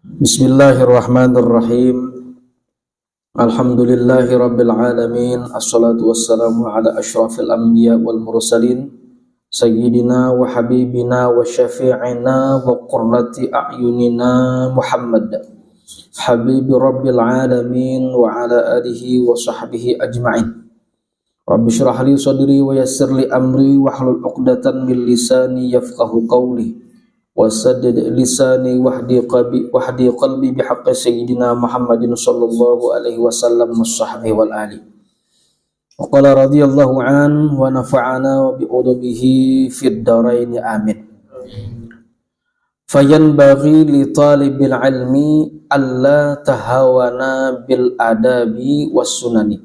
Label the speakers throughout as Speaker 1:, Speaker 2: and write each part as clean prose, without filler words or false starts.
Speaker 1: Bismillahirrahmanirrahim. Alhamdulillahi rabbil alamin. Assalatu wassalamu ala asyrafil anbiya wal mursalin sayyidina wa habibina wa syafi'ina wa qurrati a'yunina Muhammad habibi rabbil alamin wa ala alihi wa sahbihi ajma'in. Rabbi syrah li sadri wa yassir li amri wahlul 'uqdatan min lisani yafqahu qawli wasaddid lisani wahdi qalbi bihaqqi sayyidina Muhammadin sallallahu alaihi wasallam was-sahbihi wal ali. Wa qala radhiyallahu an wa nafa'ana bi udubihi fid dharain amin. Fayanbaghi li talibil ilmi alla tahawana bil adabi was sunani.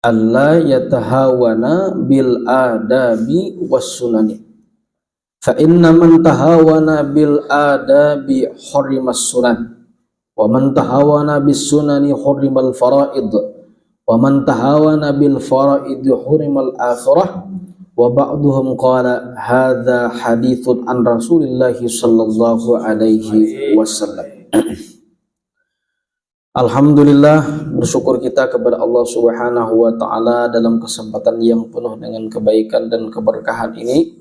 Speaker 1: Alla yatahawana bil adabi was sunani. Fa inna man tahawana bil adabi hurrimas sunan wa man tahawana bis sunani hurrimal faraid wa man tahawana bil faraid hurrimal akhirah wa ba'duhum qala hadza hadithun an Rasulillahi sallallahu alaihi wasallam. Alhamdulillah, bersyukur kita kepada Allah Subhanahu wa taala dalam kesempatan yang penuh dengan kebaikan dan keberkahan ini.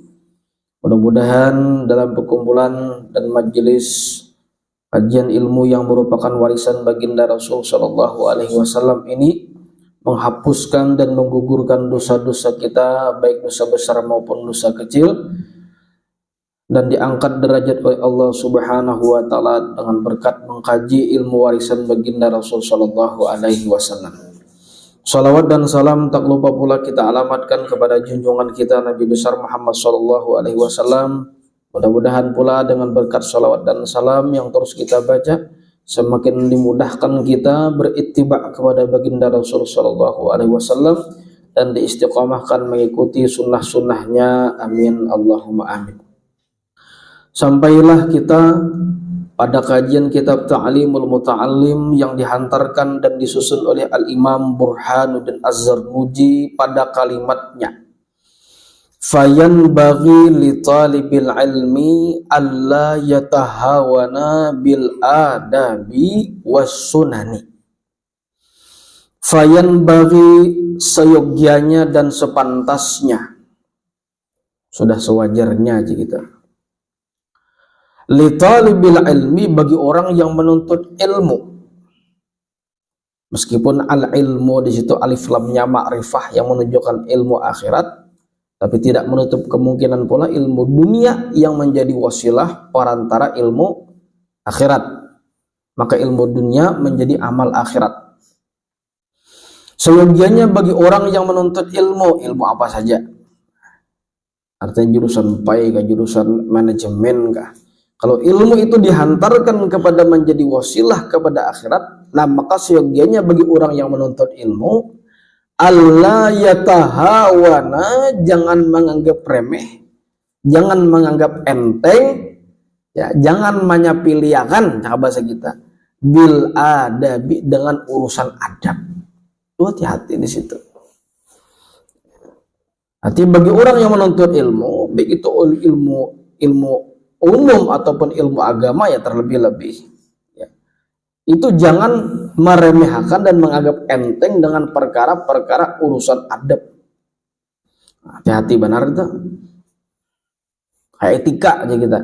Speaker 1: Mudah-mudahan dalam perkumpulan dan majelis kajian ilmu yang merupakan warisan baginda Rasul sallallahu alaihi wasallam ini menghapuskan dan menggugurkan dosa-dosa kita, baik dosa besar maupun dosa kecil, dan diangkat derajat oleh Allah Subhanahu wa taala dengan berkat mengkaji ilmu warisan baginda Rasul sallallahu alaihi wasallam. Salawat dan salam tak lupa pula kita alamatkan kepada junjungan kita Nabi besar Muhammad sallallahu alaihi wasallam. Mudah-mudahan pula dengan berkat salawat dan salam yang terus kita baca, semakin dimudahkan kita berittiba kepada baginda Rasul sallallahu alaihi wasallam dan diistiqamahkan mengikuti sunnah-sunnahnya. Amin Allahumma amin. Sampailah kita pada kajian kitab Ta'limul Muta'allim yang dihantarkan dan disusun oleh Al-Imam Burhanuddin Az-Zarnuji pada kalimatnya, fayanbaghi li talibil ilmi alla yatahawana bil adabi was sunani. Fayanbaghi, seyogyanya dan sepantasnya, sudah sewajarnya aja kita, li talibil ilmi, bagi orang yang menuntut ilmu. Meskipun al ilmu di situ alif lamnya ma'rifah yang menunjukkan ilmu akhirat, tapi tidak menutup kemungkinan pula ilmu dunia yang menjadi wasilah perantara ilmu akhirat. Maka ilmu dunia menjadi amal akhirat. Seyogianya bagi orang yang menuntut ilmu apa saja. Artinya jurusan PAI kah, jurusan manajemen kah. Kalau ilmu itu dihantarkan kepada menjadi wasilah kepada akhirat, nah maka seyogianya bagi orang yang menuntut ilmu alla yatahawana, jangan menganggap remeh, jangan menganggap enteng, ya, jangan manyapiliakan bahasa kita, bil adabi, dengan urusan adab. Hati-hati di situ. Hati bagi orang yang menuntut ilmu, baik itu ilmu umum ataupun ilmu agama, ya terlebih-lebih, ya, itu jangan meremehkan dan menganggap enteng dengan perkara-perkara urusan adab. Hati-hati benar itu, kayak etika aja kita.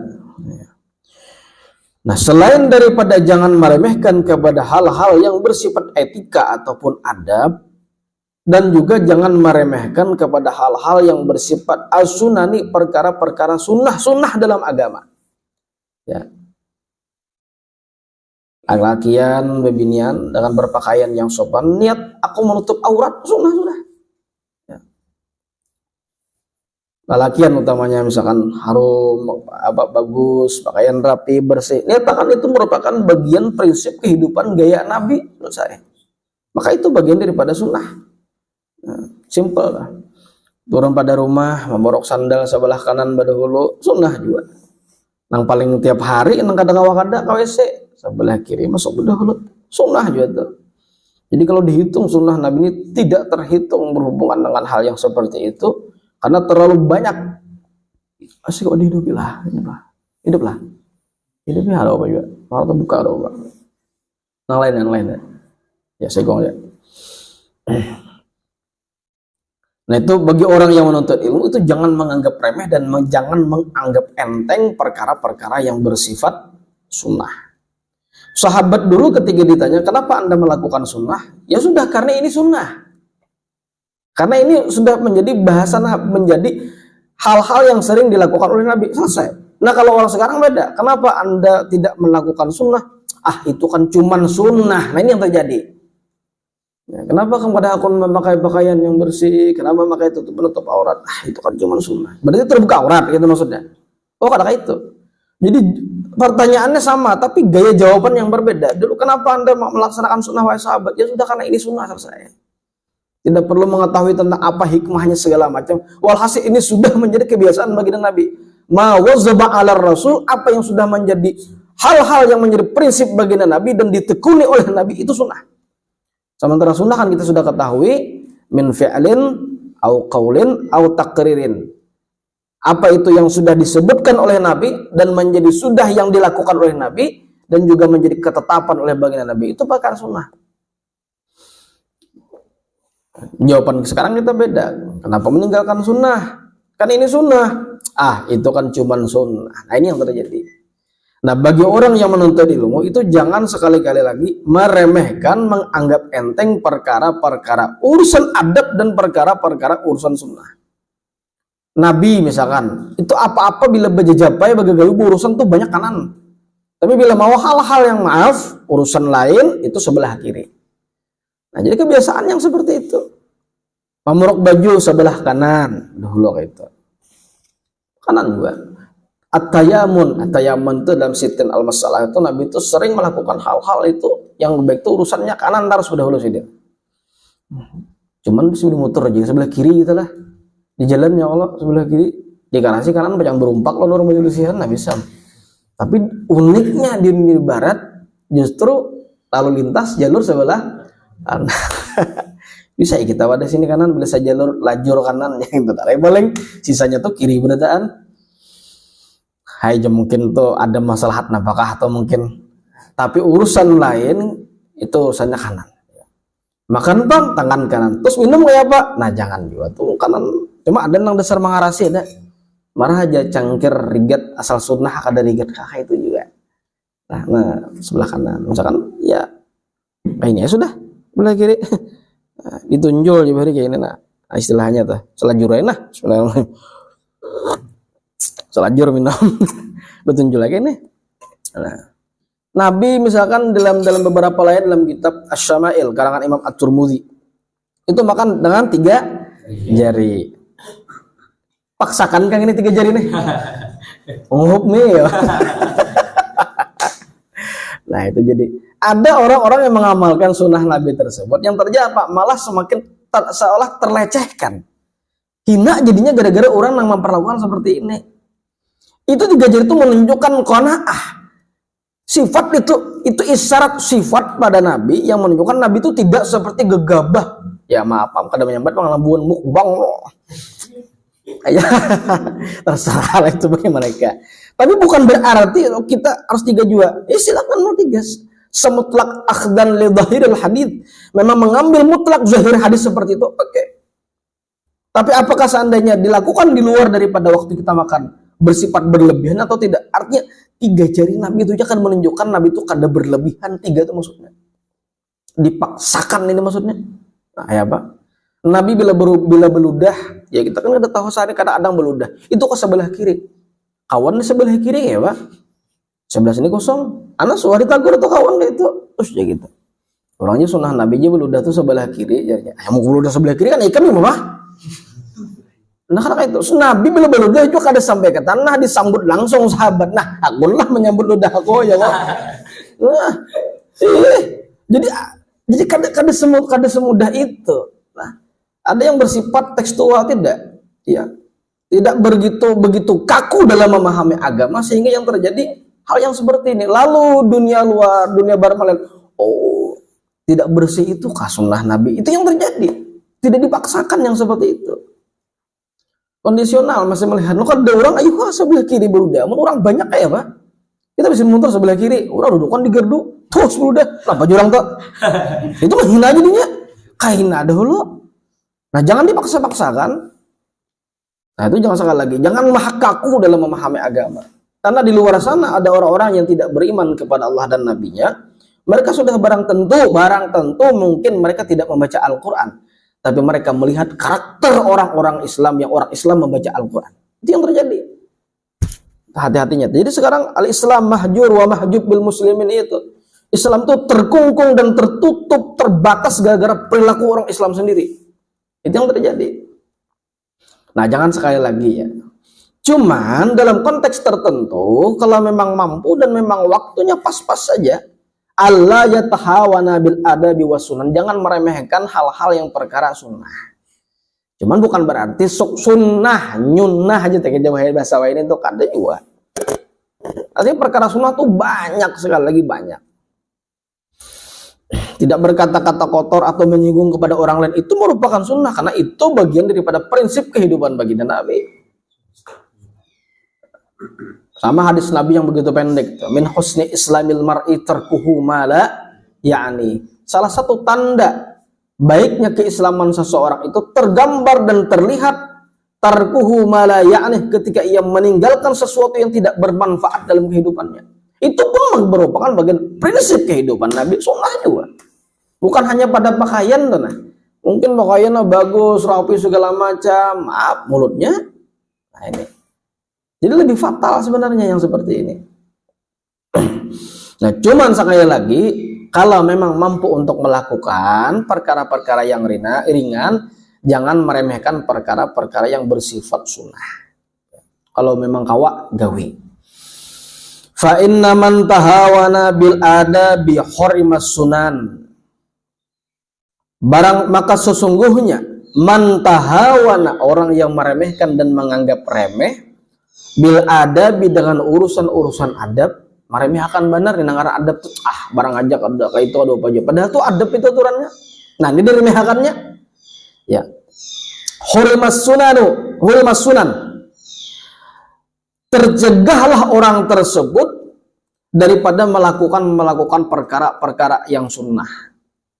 Speaker 1: Nah, selain daripada jangan meremehkan kepada hal-hal yang bersifat etika ataupun adab, dan juga jangan meremehkan kepada hal-hal yang bersifat as-sunani, perkara-perkara sunnah dalam agama. Ya. Laki-lakian, bebinian dengan berpakaian yang sopan, niat aku menutup aurat, sunnah. Ya. Laki-lakian utamanya misalkan harum, bagus, pakaian rapi, bersih. Niatakan itu merupakan bagian prinsip kehidupan gaya Nabi menurut saya. Maka itu bagian daripada sunnah. Simple lah. Turun pada rumah memborok sandal sebelah kanan pada hulu, sunnah juga. Nang paling tiap hari nang kadang-kadang KWC sebelah kiri masuk pada hulu, sunnah juga tuh. Jadi kalau dihitung sunnah Nabi ini tidak terhitung berhubungan dengan hal yang seperti itu, karena terlalu banyak. Asik kok hiduplah. Hidupnya hal apa juga. Malah terbuka doa, Pak. Yang lain ya. Ya, saya gong ya. Nah, itu bagi orang yang menuntut ilmu itu jangan menganggap remeh dan jangan menganggap enteng perkara-perkara yang bersifat sunnah. Sahabat dulu ketika ditanya, kenapa Anda melakukan sunnah? Ya sudah, karena ini sunnah. Karena ini sudah menjadi bahasan, menjadi hal-hal yang sering dilakukan oleh Nabi. Selesai. Nah, kalau orang sekarang beda. Kenapa Anda tidak melakukan sunnah? Ah, itu kan cuman sunnah. Nah, ini yang terjadi. Ya, kenapa kepada aku memakai pakaian yang bersih? Kenapa memakai tutup penutup aurat? Ah, itu kan cuman sunnah. Berarti terbuka aurat, gitu maksudnya. Oh, kata itu. Jadi pertanyaannya sama, tapi gaya jawaban yang berbeda. Dulu, kenapa Anda melaksanakan sunnah, wahai sahabat? Ya sudah, karena ini sunnah, selesai. Tidak perlu mengetahui tentang apa hikmahnya segala macam. Walhasil ini sudah menjadi kebiasaan baginda Nabi. Ma wazaba 'ala Rasul, apa yang sudah menjadi hal-hal yang menjadi prinsip baginda Nabi dan ditekuni oleh Nabi, itu sunnah. Sementara sunnah kan kita sudah ketahui min fi'lin au qaulin au taqririn. Apa itu yang sudah disebutkan oleh Nabi dan menjadi sudah yang dilakukan oleh Nabi dan juga menjadi ketetapan oleh baginda Nabi, itu perkara sunnah. Jawaban sekarang kita beda. Kenapa meninggalkan sunnah? Kan ini sunnah. Ah, itu kan cuman sunnah. Nah, ini yang terjadi. Nah, bagi orang yang menuntut ilmu itu jangan sekali-kali lagi meremehkan, menganggap enteng perkara-perkara urusan adab dan perkara-perkara urusan sunnah. Nabi misalkan, itu apa-apa bila berjajapai bagi urusan tuh banyak kanan. Tapi bila mau hal-hal yang maaf, urusan lain itu sebelah kiri. Nah, jadi kebiasaan yang seperti itu. Memuruk baju sebelah kanan, dahulu kayak itu. Kanan juga. At-tayamun itu dalam Sitin al-Masalah itu Nabi itu sering melakukan hal-hal itu yang baik itu urusannya kanan harus dahulu sih dia. Cuman bisa muter aja sebelah kiri gitu lah. Di jalan ya Allah sebelah kiri, di kanan kanan banyak berumpak lo orang majulisan nggak bisa. Tapi uniknya di barat justru lalu lintas jalur sebelah kanan. Bisa ya kita wadah sini kanan, bisa jalur lajur kanan yang itu tak paling sisanya tuh kiri berdaan. Hai mungkin tuh ada masalah napakah atau mungkin, tapi urusan lain itu urusannya kanan. Makan bang tangan kanan, terus minum kayak apa? Nah jangan juga tuh kanan. Cuma ada yang dasar mengarasi ada. Marah aja cangkir rigat asal sunnah ada rigat kakak itu juga. Nah sebelah kanan, misalkan ya ini ya sudah sebelah kiri. Nah, ditunjul juga kayak ini nah istilahnya tuh selajurain nah bismillahirrahmanirrahim. Selajur minum betunjul lagi nih. Nah, Nabi misalkan dalam beberapa ayat dalam kitab Asy-Syama'il karangan Imam At-Tirmidzi itu makan dengan 3 jari. Paksakan Kang ini 3 jari nih. Ngup nih ya. Nah itu jadi ada orang-orang yang mengamalkan sunnah Nabi tersebut yang terjadi apa? Malah semakin seolah terlecehkan. Hina jadinya gara-gara orang yang memperlakukan seperti ini. Itu 3 jari itu menunjukkan qanaah. Sifat itu isyarat sifat pada Nabi yang menunjukkan Nabi itu tidak seperti gegabah. Ya maaf, kadang menyambat pengalaman mukbang. Ya, terserah itu bagi mereka. Tapi bukan berarti kita harus 3 juga. Silakan mau 3. Semutlak akhdan li dhahiril hadits. Memang mengambil mutlak zahir hadis seperti itu. Oke. Tapi apakah seandainya dilakukan di luar daripada waktu kita makan bersifat berlebihan atau tidak? Artinya 3 jari Nabi itu akan menunjukkan Nabi itu kada berlebihan. 3 itu maksudnya. Dipaksakan ini maksudnya. Nah, ya Pak. Nabi bila beludah, ya kita kan ada tahu sehari kadang beludah. Itu ke sebelah kiri. Kawan di sebelah kiri ya Pak. Sebelah sini kosong. Anak suari tagur tuh kawan kayak itu. Terus ya gitu. Orangnya sunnah Nabi aja beludah tuh sebelah kiri. Ya mau beludah sebelah kiri kan ikan ya Pak. Nah karena itu Nabi bila beludah itu kada sampai ke tanah disambut langsung sahabat. Nah aku lah menyambut ludah aku ya Pak. Nah, jadi kada semudah itu. Nah, ada yang bersifat tekstual tidak? Ya. Tidak begitu kaku dalam memahami agama sehingga yang terjadi hal yang seperti ini. Lalu dunia luar, dunia barat melihat, oh, tidak bersih itu sunnah Nabi. Itu yang terjadi. Tidak dipaksakan yang seperti itu. Kondisional masih melihat, lo kan ada orang ayo sebelah kiri berudah, orang banyak kayak Pak. Itu Kita bisa motor sebelah kiri, udah dudukan di gerdu, terus udah, kenapa jurang tuh? Itu mah hina jadinya, kahina dulu. Nah jangan dipaksa-paksakan. Nah itu jangan sekali lagi, jangan maha kaku dalam memahami agama. Karena di luar sana ada orang-orang yang tidak beriman kepada Allah dan Nabi-Nya. Mereka sudah barang tentu mungkin mereka tidak membaca Al-Quran. Tapi mereka melihat karakter orang-orang Islam yang orang Islam membaca Al-Quran. Itu yang terjadi. Hati-hatinya. Jadi sekarang al-Islam mahjur wa mahjub bil muslimin itu. Islam itu terkungkung dan tertutup, terbatas gara-gara perilaku orang Islam sendiri. Itu yang terjadi. Nah, jangan sekali lagi ya. Cuman dalam konteks tertentu, kalau memang mampu dan memang waktunya pas-pas saja, Allah yatahawana bil adabi was sunan. Jangan meremehkan hal-hal yang perkara sunnah. Cuman bukan berarti sok sunnah, nyunnah aja teh bahasa ini tuh kada juga. Artinya perkara sunnah tuh banyak sekali lagi banyak. Tidak berkata-kata kotor atau menyinggung kepada orang lain itu merupakan sunnah karena itu bagian daripada prinsip kehidupan baginda Nabi. Sama hadis Nabi yang begitu pendek, min husni islamil mar'i tarkuhu mala, yakni salah satu tanda baiknya keislaman seseorang itu tergambar dan terlihat tarkuhu mala, yakni ketika ia meninggalkan sesuatu yang tidak bermanfaat dalam kehidupannya. Itu pun merupakan bagian prinsip kehidupan Nabi, sunnah juga. Bukan hanya pada pakaian tuh, nah. Mungkin pakaiannya bagus, rapi segala macam, maaf mulutnya. Nah ini. Jadi lebih fatal sebenarnya yang seperti ini. Nah, cuman sekali lagi, kalau memang mampu untuk melakukan perkara-perkara yang ringan, jangan meremehkan perkara-perkara yang bersifat sunnah. Kalau memang kawa, gawe. Fa inna man tahawana bil adabi hurimas sunan. Maka sesungguhnya man tahawana, orang yang meremehkan dan menganggap remeh bil adabi dengan urusan-urusan adab, maremeh akan benar di nangara adab tuh barang aja kada kayak itu ada apa aja. Padahal tuh adab itu aturannya. Nah, ini diremehakannya. Ya. Hurimas sunan. Tercegahlah orang tersebut daripada melakukan perkara-perkara yang sunnah.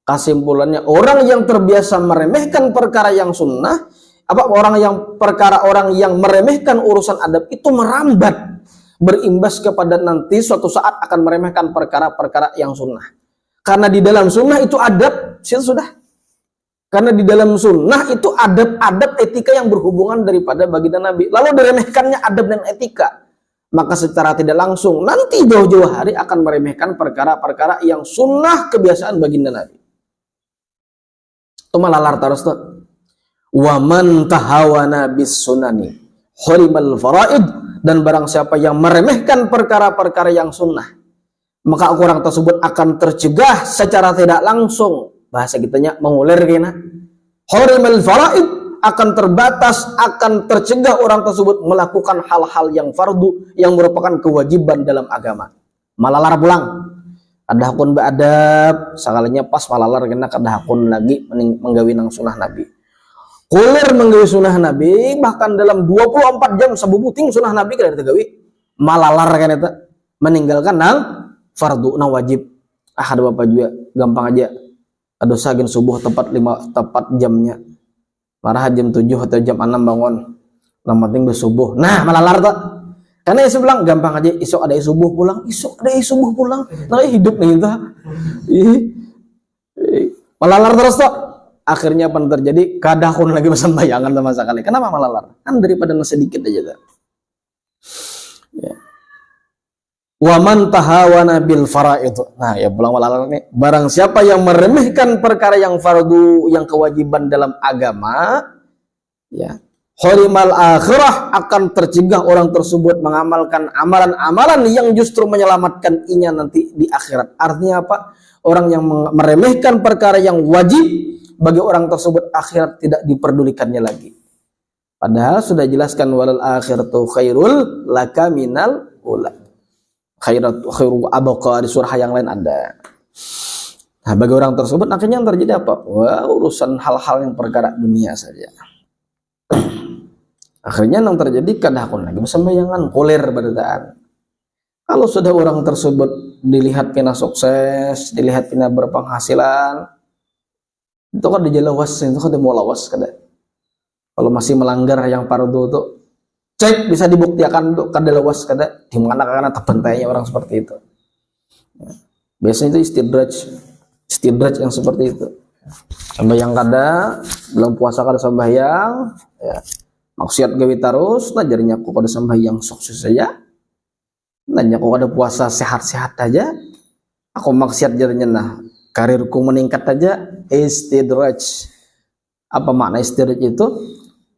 Speaker 1: Kesimpulannya, orang yang terbiasa meremehkan perkara yang sunnah, orang yang meremehkan urusan adab itu merambat, berimbas kepada nanti suatu saat akan meremehkan perkara-perkara yang sunnah. Karena di dalam sunnah itu adab, sudah. Karena di dalam sunnah itu adab-adab etika yang berhubungan daripada baginda Nabi. Lalu diremehkannya adab dan etika, maka secara tidak langsung nanti jauh-jauh hari akan meremehkan perkara-perkara yang sunnah kebiasaan baginda Nabi. Itu malalar terus tuh. Wa man tahawana bis sunani hurimal faraid, dan barang siapa yang meremehkan perkara-perkara yang sunnah, maka orang tersebut akan tercegah secara tidak langsung, bahasa kitanya mengulir kena. Hurimal faraid, akan terbatas, akan tercegah orang tersebut melakukan hal-hal yang fardu yang merupakan kewajiban dalam agama. Malalar pulang. Ada hakun beadab, sekalinya pas malalar kena kada hakun lagi menggawi nang sunnah Nabi. Kulir menggawi sunnah Nabi, bahkan dalam 24 jam sebubuting sunnah Nabi kada tergawi. Malalar kan eta, meninggalkan nang fardu nang wajib. Ada bapak juga gampang aja. Ada sagin subuh tepat jamnya. Marah jam 7 atau jam 6 bangun. Yang penting bersubuh. Nah, malalar tuh. Karena isu bilang gampang aja, isuk ada subuh pulang. Nah, hidup nih itu. Malalar terus tuh. Akhirnya apa yang terjadi? Kadahun lagi pesan bayangan sama sekali. Kenapa malalar? Kan daripada sedikit aja tuh. Ya. Wa man tahawana bil faraid. Nah, ya pulang malalar nih. Barang siapa yang meremehkan perkara yang fardu, yang kewajiban dalam agama, ya, hurimal akhirah, akan tercegah orang tersebut mengamalkan amalan-amalan yang justru menyelamatkan inya nanti di akhirat. Artinya apa? Orang yang meremehkan perkara yang wajib, bagi orang tersebut akhirat tidak diperdulikannya lagi. Padahal sudah jelaskan walal akhiratu khairul laka minal ula. Khairu abqa, di surah yang lain ada. Nah, bagi orang tersebut akhirnya yang terjadi apa? Wah, urusan hal-hal yang perkara dunia saja. Akhirnya yang terjadi kadahkun lagi sembayangan kulir berdaan. Kalau sudah orang tersebut dilihat pina sukses, dilihat pina berpenghasilan, itu kan dijelawas, itu kan dimulawas kada. Kalau masih melanggar yang fardu itu, cek bisa dibuktikan untuk kadalawas kada, di mana karena terbentainya orang seperti itu. Biasanya itu istidraj yang seperti itu. Sembahyang kada, belum puasa kada sembahyang, ya. Maksiat gawe terus, najarnya aku kada sembahyang sukses saja. Nanya aku kada puasa sehat-sehat aja. Aku maksiat jadinya nah, karirku meningkat aja, istidraj. Apa makna istidraj itu?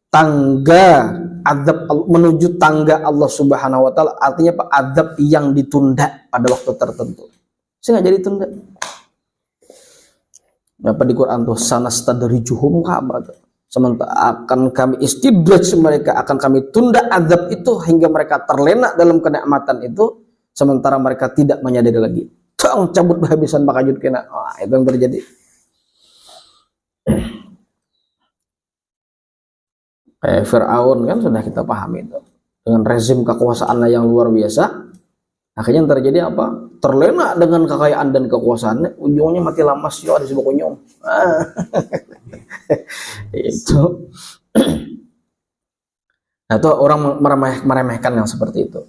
Speaker 1: Tangga adab menuju tangga Allah Subhanahu wa taala, artinya apa? Adab yang ditunda pada waktu tertentu. Saya nggak jadi tunda. Apa di Quran tuh sanastadrijuhum ka'bah. Sementara akan kami istidraj mereka, akan kami tunda adab itu hingga mereka terlena dalam kenikmatan itu, sementara mereka tidak menyadari lagi. Tong cabut kehabisan makajud kena. Wah, itu yang terjadi. Kayak Fir'aun kan sudah kita pahami itu, dengan rezim kekuasaannya yang luar biasa, akhirnya yang terjadi apa? Terlena dengan kekayaan dan kekuasaannya, ujungnya mati lamas yo ada si bokonyong. Itu. Nah, itu orang meremehkan yang seperti itu.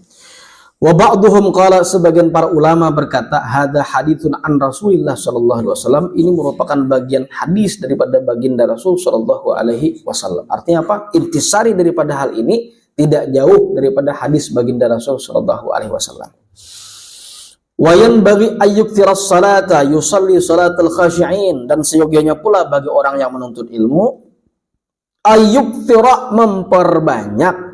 Speaker 1: Wa ba'duhum qala, sebagian para ulama berkata, hadza haditsun an Rasulillah sallallahu alaihi wasallam, ini merupakan bagian hadis daripada baginda Rasul sallallahu alaihi wasallam. Artinya apa? Intisari daripada hal ini tidak jauh daripada hadis baginda Rasul sallallahu alaihi wasallam. Wa yanbaghi ayyuktiras salata yusalli salatal khashi'in, dan seyogianya pula bagi orang yang menuntut ilmu ayyuktira, memperbanyak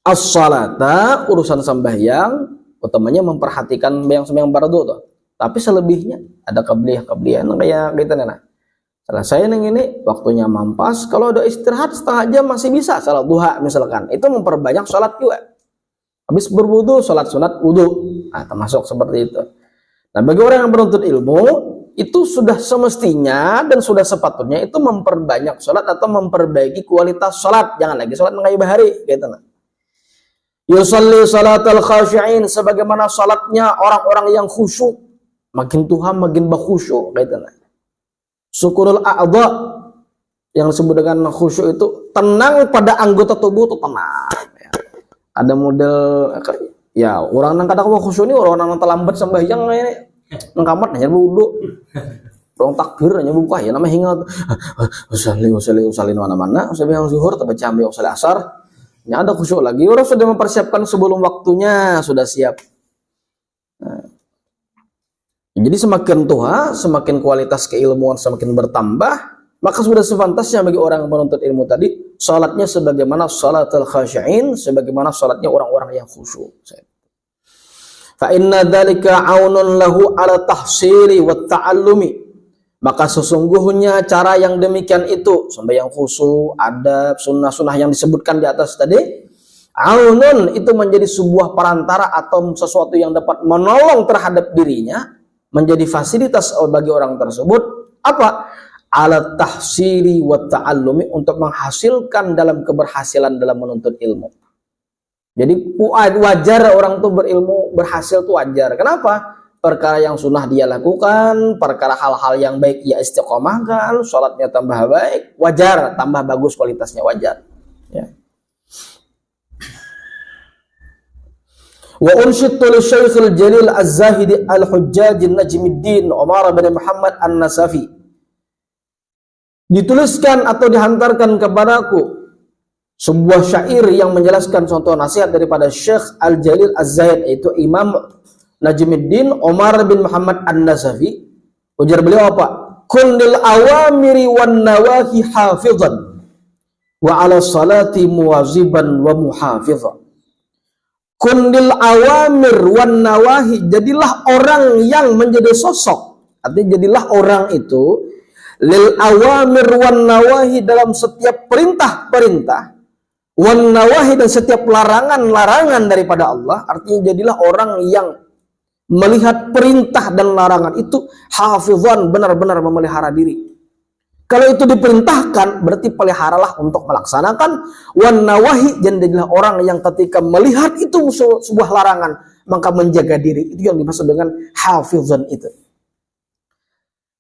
Speaker 1: as-salata, urusan sembahyang, utamanya memperhatikan sembahyang fardu tuh. Tapi selebihnya ada keblian kayak gitu nah. Selesai neng ini waktunya mampas, kalau ada istirahat setengah jam masih bisa salat duha misalkan. Itu memperbanyak salat juga. Habis berwudu salat sunat wudu. Nah, termasuk seperti itu. Nah, bagi orang yang menuntut ilmu, itu sudah semestinya dan sudah sepatutnya itu memperbanyak salat atau memperbaiki kualitas salat. Jangan lagi salat mengayu bahari gitu nah. Yusalli salatal khashi'in, sebagaimana salatnya orang-orang yang khusyuk. Makin Tuhan makin bakhusyuk gitu nah. Syukurul a'dha, yang disebut dengan khusyuk itu tenang pada anggota tubuh itu tenang. Ya. Ada model ya orang nang kadang khusyuk ini orang nang terlambat sembahyang ini nangkamat hanya wudu. Orang takbir hanya buka ya namanya hingat. Usalli mana-mana, sembahyang zuhur terbaca ambil usalli asar. Ya ada khusyuk lagi, orang sudah mempersiapkan sebelum waktunya, sudah siap. Nah, jadi semakin tua, semakin kualitas keilmuan semakin bertambah, maka sudah sepantasnya bagi orang yang menuntut ilmu tadi, salatnya sebagaimana salatul khashi'in, sebagaimana salatnya orang-orang yang khusyuk. Fa inna dzalika aunun lahu ala tahsili wa ta'allumi. Maka sesungguhnya cara yang demikian itu, sembahyang khusyuk, adab, sunnah-sunnah yang disebutkan di atas tadi, aunun itu menjadi sebuah perantara atau sesuatu yang dapat menolong terhadap dirinya, menjadi fasilitas bagi orang tersebut, apa? Ala tahsili wa ta'allumi, untuk menghasilkan dalam keberhasilan dalam menuntut ilmu. Jadi wajar orang tuh berilmu, berhasil tuh wajar. Kenapa? Perkara yang sunnah dia lakukan, perkara hal-hal yang baik ia istiqomahkan, sholatnya tambah baik, wajar, tambah bagus kualitasnya, wajar. Ya. Wa unshidtu li Syekhul Jalil Az-Zahidi Al-Hujjaj Najmuddin Umar bin Muhammad An-Nasafi. Dituliskan atau dihantarkan kepadaku sebuah syair yang menjelaskan contoh nasihat daripada Syekh Al-Jalil Az-Zahid, yaitu Imam Najmuddin Umar bin Muhammad An-Nasafi. Ujar beliau apa? Kun lil awamiri wan nawahi hafizan wa ala salati muwaziban wa muhafizan. Kun lil awamir wan nawahi, jadilah orang yang menjadi sosok. Artinya jadilah orang itu lil awamir wan nawahi, dalam setiap perintah-perintah, wan nawahi, dan setiap larangan-larangan daripada Allah. Artinya jadilah orang yang melihat perintah dan larangan itu hafizan, benar-benar memelihara diri. Kalau itu diperintahkan, berarti peliharalah untuk melaksanakan. Wan nawahi, jadilah orang yang ketika melihat itu sebuah larangan, maka menjaga diri. Itu yang dimaksud dengan hafizan itu.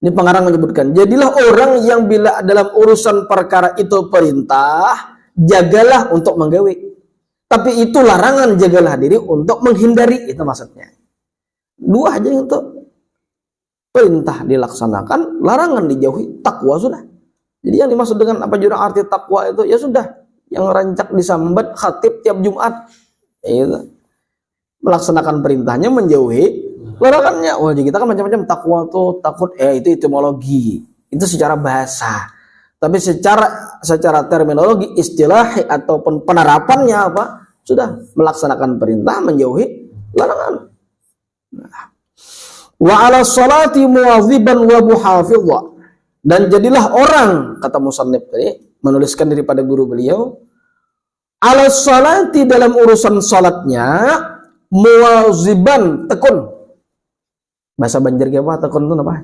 Speaker 1: Ini pengarang menyebutkan, jadilah orang yang bila dalam urusan perkara itu perintah, jagalah untuk menggawe. Tapi itu larangan, jagalah diri untuk menghindari. Itu maksudnya. Dua aja untuk perintah dilaksanakan, larangan dijauhi, takwa sudah. Jadi yang dimaksud dengan apa jurang arti takwa itu, ya sudah, yang rancak disambat khatib tiap Jumat, itu melaksanakan perintahnya, menjauhi larangannya. Wah, kita kan macam-macam takwa tuh, takut, itu etimologi, itu secara bahasa. Tapi secara terminologi, istilahi ataupun penerapannya apa? Sudah melaksanakan perintah, menjauhi larangan. Wa ala salati muwaziban wa muhafidha. Dan jadilah orang, kata musannif tadi, menuliskan daripada guru beliau, ala salati dalam urusan salatnya, muwaziban, tekun. Bahasa Banjar apa tekun itu apa?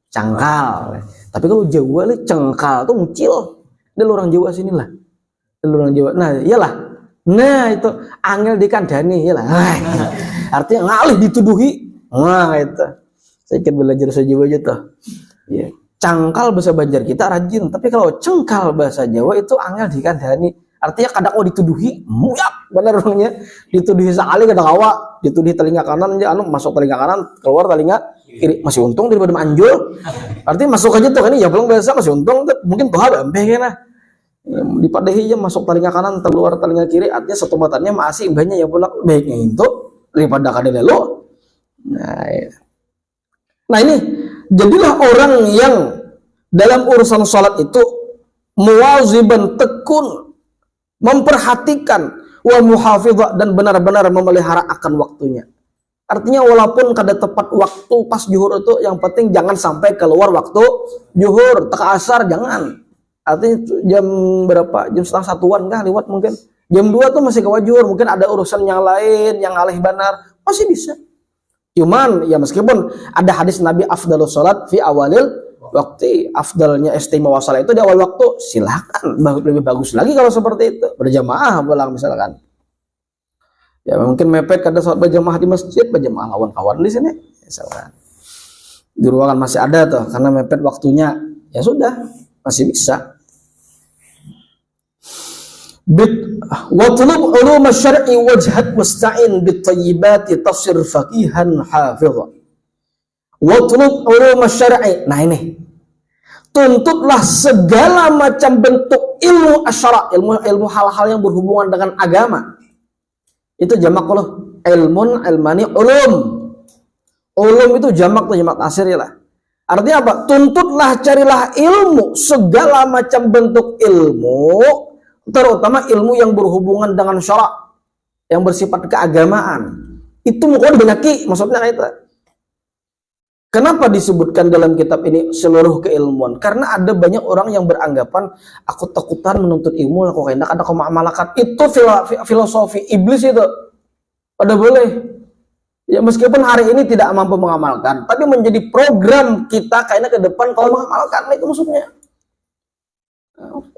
Speaker 1: Cangkal. Tapi kalau Jawa ini cengkal tuh mucil. Dia orang Jawa sinilah. Dia orang Jawa. Nah, iyalah. Nah, itu angel dikandani, iyalah. Artinya ngalih dituduhi. Nah, itu. Saya ikut belajar bahasa Jawa aja tuh. Ya. Cangkal bahasa Banjar kita rajin, tapi kalau cengkal bahasa Jawa itu angel dikandani. Artinya kadang dituduhi, muyak benar orangnya, dituduhi sekali kadang awak, dituduhi telinga kanan aja, masuk telinga kanan, keluar telinga kiri, masih untung daripada manjul. Artinya masuk aja tuh kan, ya belum biasa masih untung, mungkin tuh ada nah. Dipadahi aja masuk telinga kanan, keluar telinga kiri, artinya satu batannya masih banyak ya pulang baiknya itu daripada kadang lo. Nah ini jadilah orang yang dalam urusan sholat itu muwaziban, tekun, memperhatikan, wa muhafizah, dan benar-benar memelihara akan waktunya. Artinya walaupun kada tepat waktu pas zuhur itu, yang penting jangan sampai keluar waktu zuhur, teka asar jangan. Artinya jam berapa? Jam setengah satuan kah lewat mungkin. Jam 2 tuh masih ke zuhur, mungkin ada urusan yang lain yang alih banar, masih bisa. Cuman ya meskipun ada hadis Nabi afdalus salat fi awalil waktu, afdalnya istimewa salat itu di awal waktu, silakan, lebih bagus lagi kalau seperti itu berjamaah pulang misalkan. Ya mungkin mepet kada salat berjamaah di masjid, berjamaah lawan kawan di sini misalkan. Di ruangan masih ada tuh karena mepet waktunya, ya sudah masih bisa. Watlub ulum syar'i wajhat wasta'in bitayyibati tasir faqihan hafidha. Watlub ulum syar'i. Nah ini, tuntutlah segala macam bentuk ilmu asyara, ilmu hal-hal yang berhubungan dengan agama. Itu jamak loh, ilmun, ilmani, ulum. Ulum itu jamak tuh, jamak tasir ya lah. Artinya apa? Tuntutlah, carilah ilmu, segala macam bentuk ilmu, terutama ilmu yang berhubungan dengan syara, yang bersifat keagamaan. Itu mungkin dibanyakin, maksudnya itu. Kenapa disebutkan dalam kitab ini seluruh keilmuan? Karena ada banyak orang yang beranggapan aku takutan menuntut ilmu, aku hendak ada kemalakatan. Itu filosofi iblis itu. Pada boleh. Ya meskipun hari ini tidak mampu mengamalkan, tapi menjadi program kita kayaknya ke depan kalau mengamalkan, itu maksudnya.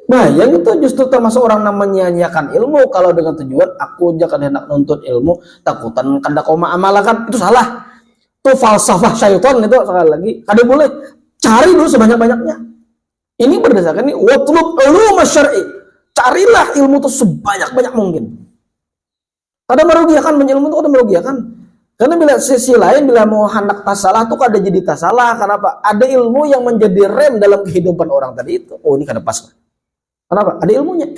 Speaker 1: Nah, yang itu justru termasuk orang namanya menyanyiakan ilmu kalau dengan tujuan aku jangan hendak nuntut ilmu, takutan kada kau mengamalkan, itu salah. Itu falsafah syaitan itu sekali lagi. Kada boleh. Cari dulu sebanyak-banyaknya. Ini berdasarkan ini watlub ulum syar'i. Carilah ilmu itu sebanyak-banyak mungkin. Kada merugikan, ilmu itu kada merugikan. Karena bila sisi lain, bila mau hendak tasalah itu kada jadi tasalah. Kenapa? Ada ilmu yang menjadi rem dalam kehidupan orang tadi itu. Oh, ini kada pas. Kenapa? Ada ilmunya.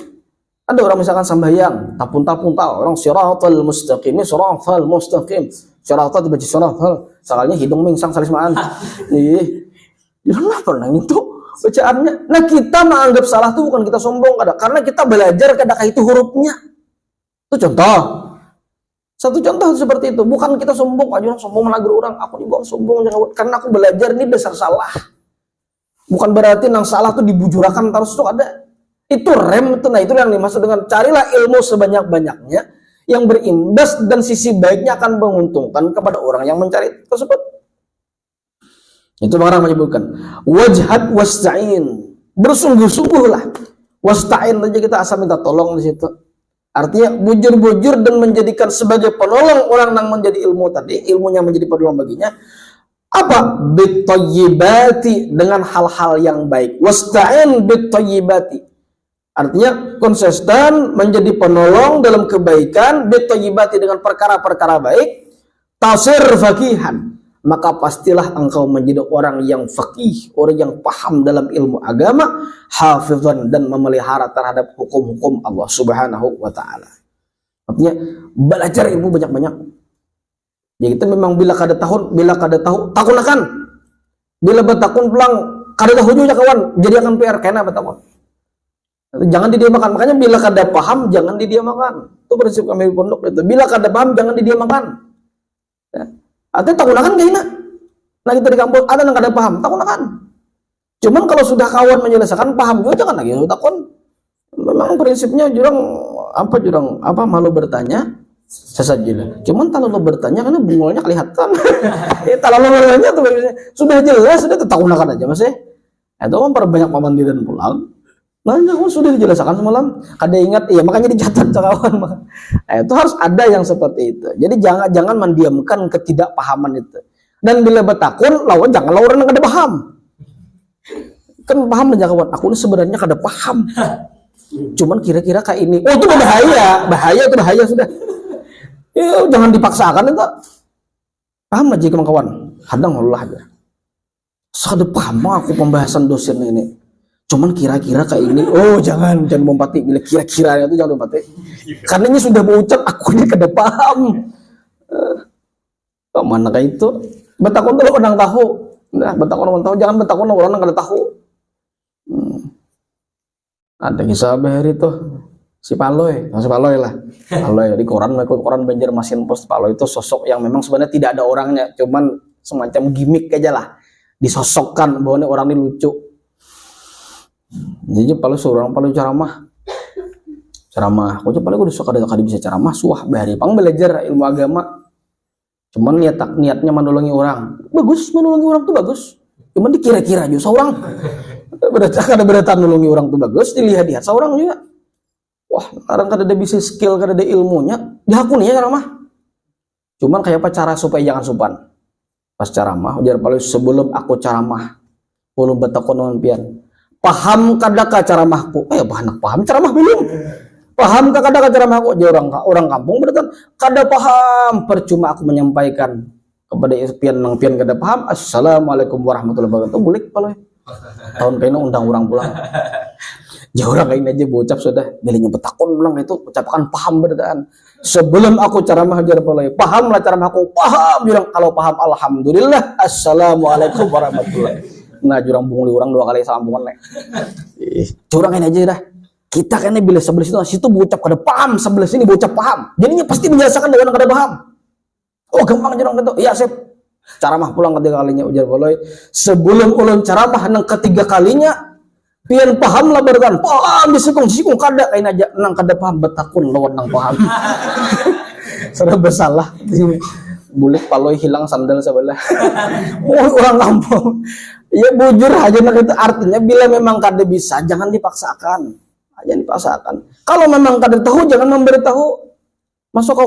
Speaker 1: Ada orang misalkan sambayang, tapun-tapun tahu orang siratal mustaqim, siratal mustaqim. Siratal dibaca siratal, soalnya hidung mingsang salismaan. Ih. Kenapa nang itu bacaannya? Nah, kita menganggap salah itu bukan kita sombong kada, karena kita belajar kada itu hurufnya. Itu contoh. Satu contoh seperti itu, bukan kita sombong, aja sombong menagur orang, aku dibuang sombong karena aku belajar ini dasar salah. Bukan berarti nang salah tuh dibujurakan terus tuh ada. Itu rem itu, nah itu yang dimaksud dengan carilah ilmu sebanyak-banyaknya yang berimbas dan sisi baiknya akan menguntungkan kepada orang yang mencari tersebut. Itu orang menyebutkan wajhat wasta'in, bersungguh-sungguhlah. Wasta'in aja kita asal minta tolong di situ. Artinya bujur-bujur dan menjadikan sebagai penolong orang yang menjadi ilmu tadi, ilmunya menjadi penolong baginya. Apa? Bit-thayyibati, dengan hal-hal yang baik. Wasta'in bit-thayyibati. Artinya konsisten menjadi penolong dalam kebaikan, bit-thayyibati, dengan perkara-perkara baik. Tasir faqihan, maka pastilah engkau menjadi orang yang faqih, orang yang paham dalam ilmu agama, hafizan, dan memelihara terhadap hukum-hukum Allah Subhanahu wa taala. Artinya belajar ilmu banyak-banyak. Ya kita memang bila kada tahu takun akan. Bila bertakun pulang kada tahu juga kawan, jadi akan PR kena bertakun. Jangan didiamakan. Makanya bila kada paham jangan didiamakan. Itu prinsip kami di pondok itu. Bila kada paham jangan didiamakan. Ya. Artinya takunakan gak enak. Nah kita di kampus ada yang kada paham, takunakan. Cuman kalau sudah kawan menyelesaikan paham juga jangan lagi takun. Memang prinsipnya jurang malu bertanya sesajilah. Cuman kalau lo bertanya karena bungolnya kelihatan. Kalau lo bertanya tuh sudah jelas, sudah takunakan aja Mas. Itu kan perbanyak pamandi dan pulang. Nah, sudah dijelaskan semalam. Kada ingat, iya makanya dicatat kawan. Itu harus ada yang seperti itu. Jadi jangan mendiamkan ketidakpahaman itu. Dan bila bertakun, lawan jangan orang yang kada paham. Kan paham aja kawan. Aku ini sebenarnya kada paham. Cuman kira-kira kayak ini. Oh itu bahaya sudah. Ya, jangan dipaksakan itu. Paham aja kawan. Kadang Allah aja. Kada paham aku pembahasan dosen ini. Cuman kira-kira kayak ini, oh jangan melompati, bila kira-kiranya itu jangan melompati. Karena ini sudah mengucap, aku ini kada paham. Mana kayak itu? Betakun tuh orang tahu. Nah, betakun orang tahu, jangan betakun orang kada tahu. Ada kisah bahari itu, si Paloy lah. Paloy di koran Banjarmasin Post. Paloy itu sosok yang memang sebenarnya tidak ada orangnya, cuman semacam gimmick aja lah. Disosokkan bahwa ini orang ini lucu. Jadi paling seorang paling ceramah, aku coba paling udah suka ada bisa ceramah, suah bahari pang belajar ilmu agama. Cuman niatnya menolongi orang, bagus menolongi orang tuh bagus. Cuman dikira-kira aja seorang, berita menolongi orang tuh bagus, dilihat seorang juga. Wah, orang kada ada bisa skill, kada ada ilmunya, dihakuni ya ceramah. Cuman kayak apa cara supaya jangan sopan? Pas ceramah, ujar paling sebelum aku ceramah, belum betakon pian. Paham kadaka ceramahku? Paham ceramah belum? Paham kadaka ceramahku? Dia orang kampung berarti kada paham. Percuma aku menyampaikan kepada pian kada paham. Assalamualaikum warahmatullahi wabarakatuh. Boleh kalau tahun kena undang orang pulang. Ya orang kayak aja bocap sudah. Belinya betakon pulang itu ucapkan paham berarti. Sebelum aku ceramah jar polai. Pahamlah ceramahku. Paham jurang. Kalau paham alhamdulillah. Assalamualaikum warahmatullahi. Nah jurang bunguli orang 2 kali sambungan nek. Curang ini aja dah. Kita kan bila sebelah situ bocap kada paham, sebelah sini bocap paham. Jadinya pasti menjelaskan dengan kada paham. Oh gampang jurang gitu. Iya sip. Ceramah pulang ketiga kalinya ujar boleh. Sebelum ulun ceramah nang ketiga kalinya pian paham lah berkan. Paham disikung kada kain aja nang kada paham betakun lawan nang paham. Sudah bersalah. Bulik Paloy hilang sandal sebelah. Orang kampung. Ya bujur aja nak itu artinya bila memang kada bisa jangan dipaksakan. Kalau memang kada tahu jangan memberitahu. Masuk ke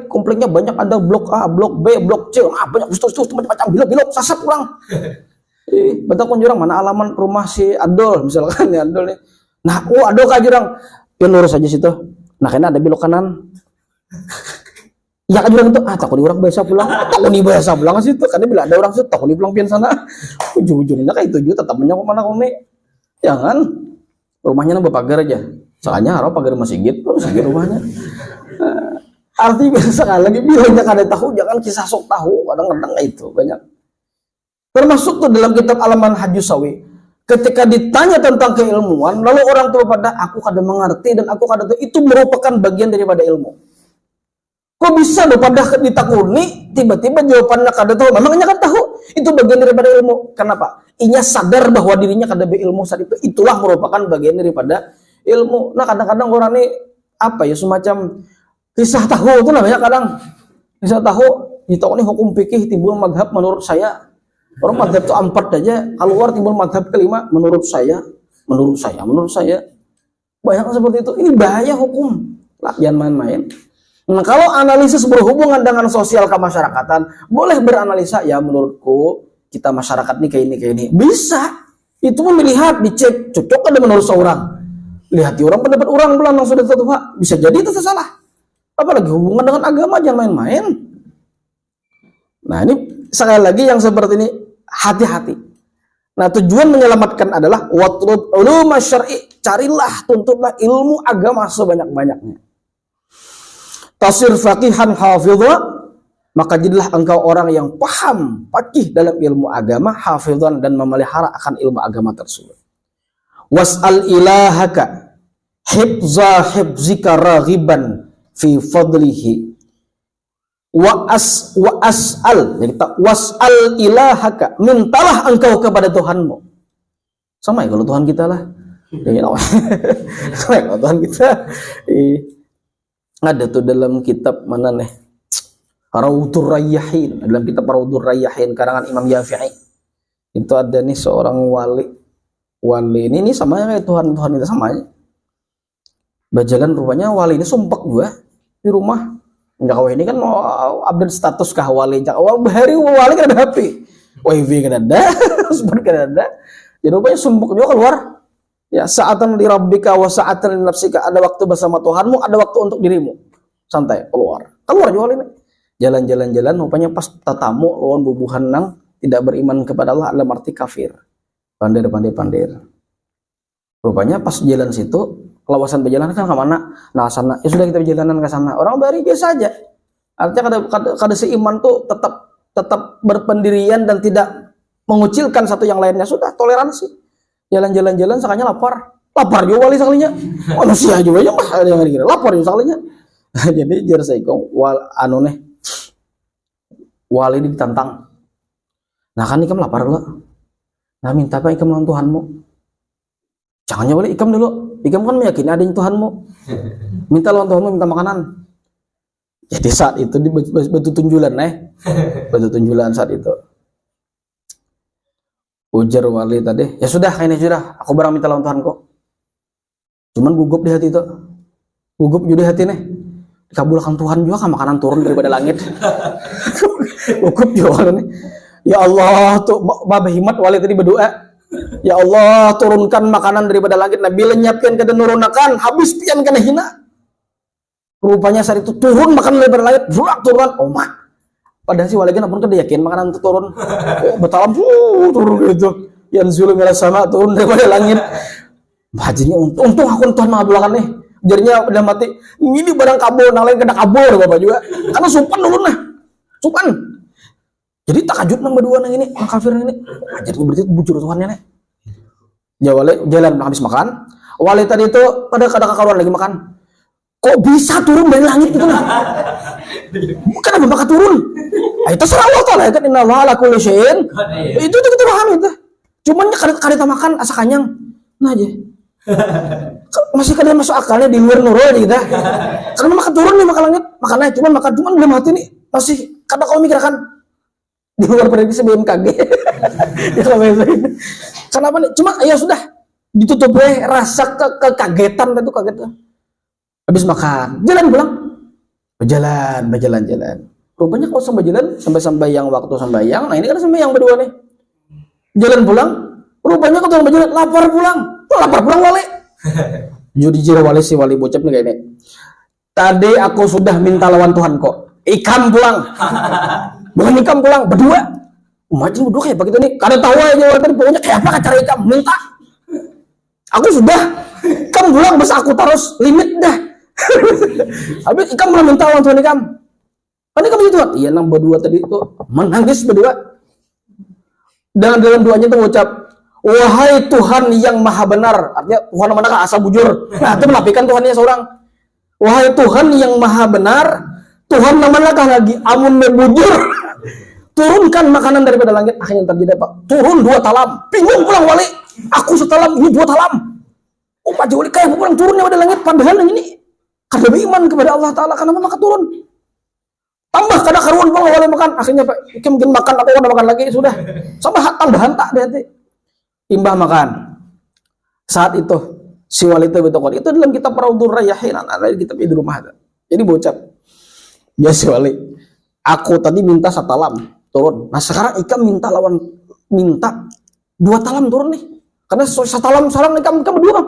Speaker 1: kompleknya banyak ada blok A, blok B, blok C, banyak macam-macam bilok sasat kurang. Betakun jurang mana alaman rumah si Adol misalkan ya Adol nih. Nah, Adol ka jurang. Ya lurus aja situ. Nah, kena ada belok kanan. Ya kan jurang itu, takut orang biasa pulang, ke situ. Karena bila ada orang situ, takut pulang pian sana. Ujung-ujungnya kayak itu juga tetap menyangkut mana kau nih. Jangan, rumahnya nambah pagar aja. Soalnya harap pagar masjid rumahnya. Arti biasa lagi bilangnya kada tahu, jangan kisah sok tahu. Kadang-kadang itu banyak. Termasuk tuh dalam kitab Alaman Hajusawi. Ketika ditanya tentang keilmuan, lalu orang tua pada aku kada mengerti dan aku kada tahu, itu merupakan bagian daripada ilmu. Kok bisa lo pada ditakuni tiba-tiba jawabannya kada tahu? Memangnya kan tahu itu bagian daripada ilmu. Kenapa? Inya sadar bahwa dirinya kada berilmu saat itu. Itulah merupakan bagian daripada ilmu. Nah kadang-kadang orang ini semacam kisah tahu itu namanya kadang kisah tahu. Ditakuni hukum fikih timbul madhab menurut saya. Orang madhab itu 4 aja keluar timbul madhab kelima menurut saya. Banyak seperti itu. Ini bahaya hukum. Jangan main-main. Nah, kalau analisis berhubungan dengan sosial kemasyarakatan, boleh beranalisa, ya menurutku kita masyarakat ini kayak ini. Bisa. Itu pun dilihat, dicek, cocok kan menurut seorang. Lihat orang pendapat orang belum yang sudah tertua. Bisa jadi itu salah. Apalagi hubungan dengan agama, jangan main-main. Nah, ini sekali lagi yang seperti ini hati-hati. Nah, tujuan menyelamatkan adalah watlub uluma syar'i, carilah, tuntutlah ilmu agama sebanyak-banyaknya. Tasir faqihan hafidha, maka jadilah engkau orang yang paham, faqih dalam ilmu agama, hafidhan, dan memelihara akan ilmu agama tersebut. Was'al ilahaka hifza hifzika raghiban fi fadlihi was'al, jadi was'al ilahaka, mintalah engkau kepada Tuhanmu. Sama ya kalau Tuhan kita lah. Sama ya kalau Tuhan kita. Ada tuh dalam kitab mana nih? Raudhur Rayyahin, dalam kitab Raudhur Rayyahin karangan Imam Syafi'i. Itu ada nih seorang wali. Wali ini sama kayak Tuhan kita sama aja. Berjalan rupanya wali ini sumpek juga di rumah. Enggak, ini kan mau update status kah wali. Hari wali kan ada HP. Wifi kan ada, hotspot kan ada. Jadi rupanya sumpek juga keluar. Ya, sa'atan li rabbika wa sa'atan li nafsika, ada waktu bersama Tuhanmu, ada waktu untuk dirimu. Santai, keluar juga ini. Jalan-jalan rupanya pas tatamu lawan bubuhan nang tidak beriman kepada Allah, dalam arti kafir. Pandir. Rupanya pas jalan situ, kelawasan berjalan kan ke mana? Nah, sana. Ya sudah, kita berjalanan ke sana. Orang bari biasa aja. Artinya kada seiman tuh tetap berpendirian dan tidak mengucilkan satu yang lainnya. Sudah, toleransi. Jalan-jalan sakanya lapar juga wali sakalinya. Manusia juga ya mah ada yang kira lapar juga sakalinya. Jadi jar saikong wali ditantang. Nah kan ikam lapar dulu. Nah minta apa ikam lawan Tuhanmu? Jangan wali ikam dulu. Ikam kan meyakini ada yang Tuhanmu. Minta lawan Tuhanmu, minta makanan. Jadi saat itu di batu tunjulan batu tunjulan saat itu. Ujar wali tadi, ya sudah ini sudah, aku barang minta lawan Tuhanku. Cuman gugup di hati itu, gugup juga di hati nih. Dikabulkan Tuhan juga kan makanan turun daripada langit. Gugup juga nih. Ya Allah, tuh babah himat wali tadi berdoa. Ya Allah, turunkan makanan daripada langit. Nabi lenyapkan kada nurunakan, habis pian kana hina. Rupanya saat itu turun makanan daripada langit, burak turun. Oh mak. Padahal si wali kan pun kada yakin makanan itu turun. Oh, betalam turun gitu. Yang zulum ila sama turun daripada langit. Hajinya untung aku Tuhan mengabulkan nih. Jadinya udah mati. Ini barang kabur, nang lain kena kabur Bapak juga. Karena supan dulu nah. Supan. Jadi takajud nang berdua nang ini, nang kafir nang ini. Jadi berarti bujur Tuhannya nih. Ya wali jalan habis makan. Wali tadi itu pada kakaruan lagi makan. Kok bisa turun dari langit gitu nah? Kenapa bakal turun? Itu serah Allah Ta'ala kan, inna Allah ala kulli syai'in. Itu kita paham itu. Cuman kada makan asa kanyang. Nah aja. Masih kada masuk akalnya di luar nurul aja kita. Karena makan turun nih makan langit, makannya cuman belum hati nih masih kada kau mikirkan di luar prediksi BMKG. Kenapa nih? Cuma ya sudah ditutup rasa kekagetan itu kaget. Habis makan, jalan pulang. Berjalan. Rupanya kalau sampai sembahyang waktu sembahyang, nah ini kan sembahyang berdua nih. Jalan pulang, rupanya kalau berjalan lapar pulang wali. Jadi jira wali si wali bocap nih kayak ini. Tadi aku sudah minta lawan Tuhan kok. Ikam pulang. Bukan ikam pulang, berdua. Macam berdua kayak begitu nih. Kada tahu aja tadi pokoknya kayak apa cara ikam minta. Aku sudah, ikam pulang bes aku terus limit dah. Habis ikam pernah minta lawan Tuhan ikam. Kan ikam itu, iya nang berdua tadi itu menangis berdua. Dengan dalam doanya itu mengucap, wahai Tuhan yang maha benar. Artinya Tuhan manakah asal bujur. Nah itu menafikan Tuhannya seorang. Wahai Tuhan yang maha benar, Tuhan manakah lagi amun membujur. Turunkan makanan daripada langit. Akhirnya terjadi apa? Turun 2 talam. Bingung pulang wali. Aku setalam, ini 2 talam. Oh Pak Joli kayak pulang turun daripada langit. Padahal yang ini kada beriman kepada Allah Ta'ala, kenapa maka turun? Tambah kada karuan pulang wali makan. Akhirnya Pak, mungkin makan aku udah makan lagi sudah. Sampai tambahan tak deh. Timbah makan. Saat itu Si wali itu betul itu dalam kitab Raudhur Rayyahin, ada di kitab di rumah ada. Jadi bocah, ya si wali, aku tadi minta satalam turun. Nah sekarang ikam minta 2 talam turun nih. Karena satalam salam ikam berdua.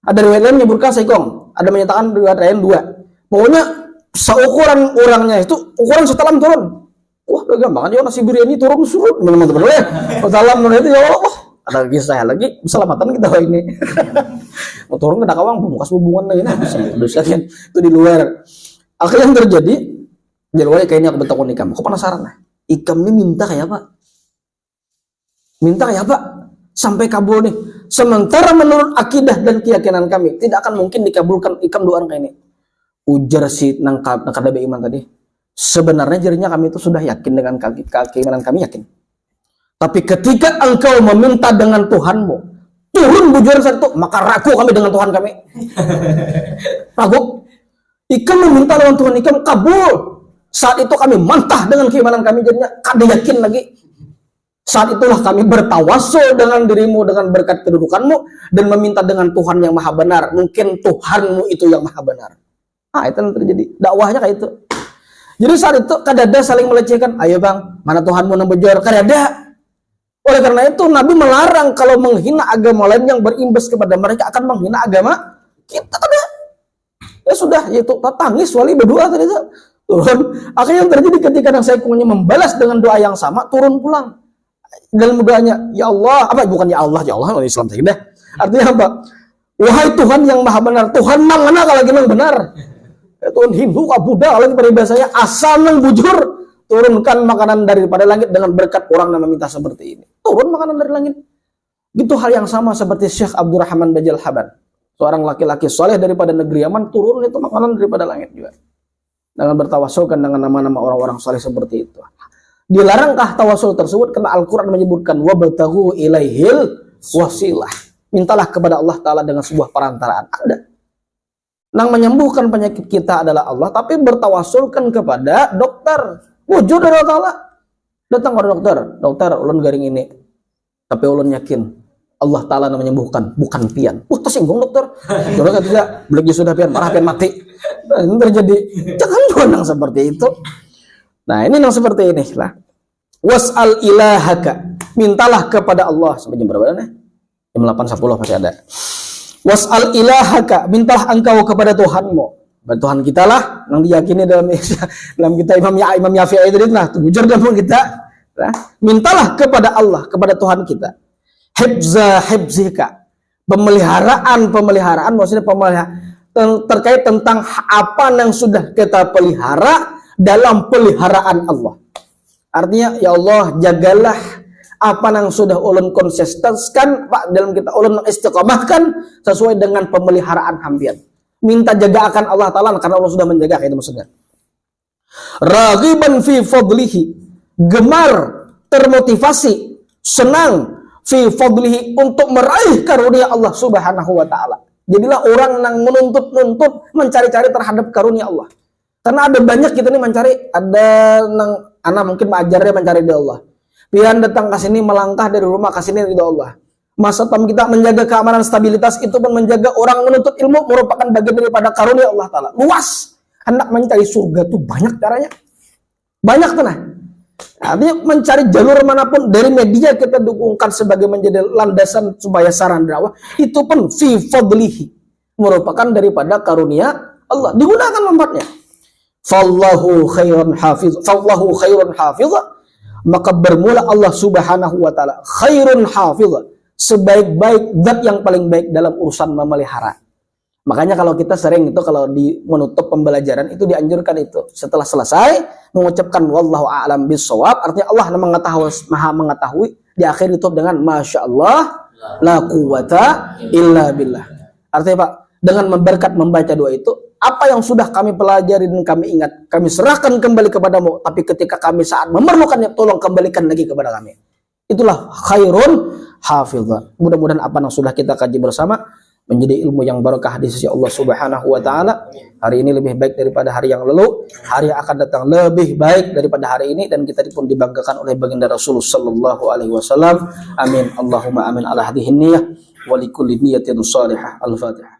Speaker 1: Ada riwayat lain menyebutkan sekong, ada menyatakan riwayat lain 2. Pokoknya seukuran orangnya itu ukuran satalam turun. Wah, udah gampang aja nasi biryani turun surut teman-teman ya. Satalam turun itu ya Allah. Ada kisah lagi, keselamatan kita ini. Mau turun ke Dakawang, pembukas hubungan lagi nah, bisa kan itu di luar. Akhirnya yang terjadi, jadi wali kayaknya aku bertakun ikam. Aku penasaran nah, ikam ini minta kayak apa? Minta kayak apa? Sampai kabul nih. Sementara menurut akidah dan keyakinan kami, tidak akan mungkin dikabulkan ikam doa kayak ini. Ujar si Nangkadabe Iman tadi. Sebenarnya jadinya kami itu sudah yakin dengan keimanan kami yakin. Tapi ketika engkau meminta dengan Tuhanmu, turun bujuran saat itu, maka ragu kami dengan Tuhan kami. Ragu. Ikam meminta dengan Tuhan ikam kabul. Saat itu kami mantah dengan keimanan kami, jadinya kada yakin lagi. Saat itulah kami bertawasul dengan dirimu dengan berkat kedudukanmu dan meminta dengan Tuhan yang maha benar. Mungkin Tuhanmu itu yang maha benar. Ah, itu yang terjadi. Dakwahnya kayak itu. Jadi saat itu kadada saling melecehkan. Ayo bang, mana Tuhanmu yang bejor? Kadada. Oleh karena itu Nabi melarang kalau menghina agama lain yang berimbas kepada mereka akan menghina agama kita. Kada. Ya sudah, yaitu tangis wali berdua tadi itu turun. Akhirnya yang terjadi ketika Nang Saikungnya membalas dengan doa yang sama, turun pulang. Dalam doanya, ya Allah, apa bukan ya Allah orang Islam saja. Artinya apa? Wahai Tuhan yang maha benar, Tuhan nang mana kalau gimana benar? Ya, Tuhan Hindu, Buddha, lagi peribahasanya asal nang bujur. Turunkan makanan daripada langit dengan berkat orang yang meminta seperti ini. Turun makanan dari langit. Gitu hal yang sama seperti Syekh Abdurrahman Bajal Haban. Seorang laki-laki soleh daripada negeri Yaman, turun itu makanan daripada langit juga. Dengan bertawasulkan dengan nama-nama orang-orang soleh seperti itu. Dilarangkah tawasul tersebut? Karena Al-Quran menyebutkan wabtaghu ilaihil wasilah. Mintalah kepada Allah Ta'ala dengan sebuah perantaraan. Ada. Nang menyembuhkan penyakit kita adalah Allah, tapi bertawasulkan kepada dokter. Wujud dari Allah Ta'ala. Datang kepada dokter. Dokter, ulun garing ini. Tapi ulun yakin Allah Ta'ala yang menyembuhkan, bukan pian. Tersinggung dokter. Dokter tidak, belum sudah pian, marah pian mati. Nah, ini terjadi. Jangan nang seperti itu. Nah, ini yang seperti ini lah. Was'al ilahaka. Mintalah kepada Allah. Sampai jam berapa nih? Jam 8.10 masih ada. Was'al ilahaka. Mintalah engkau kepada Tuhanmu. Tuhan kita lah yang diyakini dalam kita Imam Yafi'i itu nah bujur dalam kita nah, mintalah kepada Allah, kepada Tuhan kita hibzika, pemeliharaan maksudnya terkait tentang apa yang sudah kita pelihara dalam peliharaan Allah. Artinya ya Allah jagalah apa yang sudah ulun konsistenkan Pak dalam kita ulun istiqamahkan sesuai dengan pemeliharaan hampian. Minta jaga akan Allah Ta'ala karena Allah sudah menjaga, itu maksudnya. Raghiban fi fadlihi, gemar, termotivasi, senang fi fadlihi untuk meraih karunia Allah Subhanahu wa Ta'ala. Jadilah orang yang menuntut mencari-cari terhadap karunia Allah. Karena ada banyak kita nih mencari, ada nang anak mungkin mengajarnya mencari ridha Allah. Pian datang ke sini melangkah dari rumah ke sini ridha Allah. Masa tam kita menjaga keamanan stabilitas itu pun menjaga orang menuntut ilmu merupakan bagian daripada karunia Allah Ta'ala. Luas. Hendak mencari surga tuh banyak caranya. Banyak tuh nah. Artinya mencari jalur manapun dari media kita dukungkan sebagai menjadi landasan supaya saran dakwah itu pun fi fadlihi merupakan daripada karunia Allah. Digunakan manfaatnya. Fallahu khairun hafiz. Maka bermula Allah Subhanahu wa Ta'ala khairun hafiz. Sebaik-baik zat yang paling baik dalam urusan memelihara. Makanya kalau kita sering itu kalau di menutup pembelajaran itu dianjurkan itu setelah selesai mengucapkan wallahu a'lam bissawab, artinya Allah maha mengetahui, di akhir tutup dengan masya Allah la quwata illa billah. Artinya Pak, dengan berkat membaca doa itu apa yang sudah kami pelajari dan kami ingat kami serahkan kembali kepadamu, tapi ketika kami saat memerlukannya tolong kembalikan lagi kepada kami. Itulah khairun hafizah. Mudah-mudahan apa yang sudah kita kaji bersama menjadi ilmu yang barakah di sisi Allah Subhanahu wa Ta'ala. Hari ini lebih baik daripada hari yang lalu, hari yang akan datang lebih baik daripada hari ini, dan kita pun dibanggakan oleh baginda Rasulullah sallallahu alaihi wasallam. Amin Allahumma amin ala hadhihi niyyah. wa likulli niyatin shalihah. Al-Fatihah.